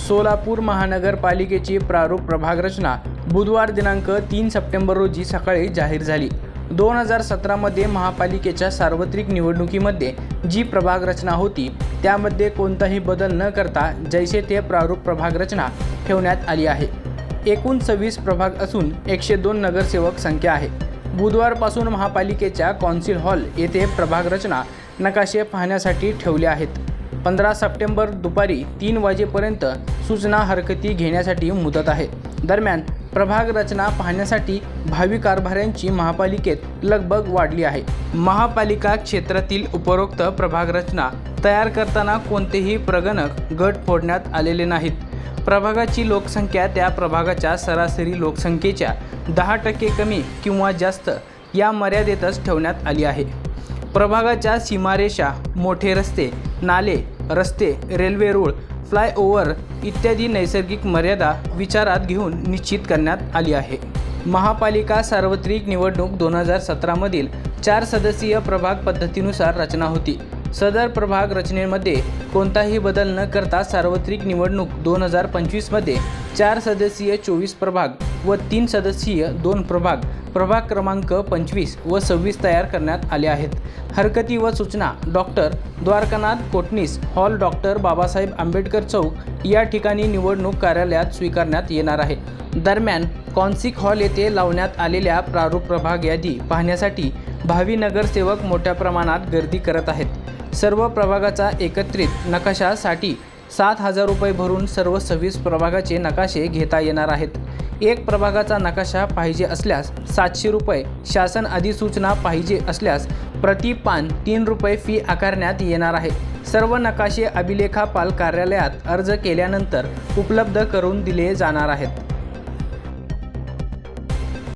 सोलापूर महानगरपालिकेची प्रारूप प्रभाग रचना बुधवार दिनांक 3 सप्टेंबर रोजी सकाळी जाहीर झाली। 2017 मध्ये महापालिकेच्या सार्वत्रिक निवडणुकीमध्ये जी प्रभाग रचना होती त्यामध्ये कोणताही बदल न करता जैसे ते प्रारूप प्रभाग रचना ठेवण्यात आली आहे। एकूण 26 प्रभाग असून 102 नगरसेवक संख्या आहे। बुधवारपासून महापालिकेच्या कौन्सिल हॉल येथे प्रभाग रचना नकाशे पाहण्यासाठी ठेवले आहेत। 15 सप्टेंबर दुपारी 3 वाजेपर्यंत सूचना हरकती घेण्यासाठी मुदत आहे। दरम्यान प्रभाग रचना पाहण्यासाठी भावी कारभाऱ्यांची महापालिकेत लगबग वाढली आहे। महापालिका क्षेत्रातील उपरोक्त प्रभाग रचना तयार करताना कोणतेही प्रगणक गट फोडण्यात आलेले नाहीत। प्रभागाची लोकसंख्या त्या प्रभागाच्या सरासरी लोकसंख्येच्या 10% कमी किंवा जास्त या मर्यादेतच ठेवण्यात आली आहे। प्रभागाच्या सीमारेषा, मोठे रस्ते, नाले, रस्ते, रेल्वे रूळ, फ्लायओव्हर इत्यादी नैसर्गिक मर्यादा विचारात घेऊन निश्चित करण्यात आली आहे। महापालिका सार्वत्रिक निवडणूक 2017 मधील 4 सदस्यीय प्रभाग पद्धतीनुसार रचना होती। सदर प्रभाग रचनेमध्ये कोणताही बदल न करता सार्वत्रिक निवडणूक 2025 मध्ये 4 सदस्यीय 24 प्रभाग व 3 सदस्यीय 2 प्रभाग क्रमांक 25 व 26 तयार करण्यात आले आहेत। हरकती व सूचना doctor Dwarkanath Kotnis hall, doctor Babasaheb Ambedkar चौक या ठिकाणी निवडणूक कार्यालयात स्वीकारण्यात येणार आहे। दरम्यान कौन्सिल हॉल येथे लावण्यात आलेल्या प्रारूप प्रभाग यादी पाहण्यासाठी भावी नगरसेवक मोठ्या प्रमाणात गर्दी करत आहेत। सर्व प्रभागाचा एकत्रित नकाशासाठी 7,000 रुपये भरून सर्व 26 प्रभागाचे नकाशे घेता येणार आहेत। एक प्रभागाचा नकाशा पाहिजे असल्यास 700 रुपये, शासन अधिसूचना पाहिजे असल्यास प्रति पान 3 रुपये फी आकारण्यात येणार आहे। सर्व नकाशे अभिलेखापाल कार्यालयात अर्ज केल्यानंतर उपलब्ध करून दिले जाणार आहेत।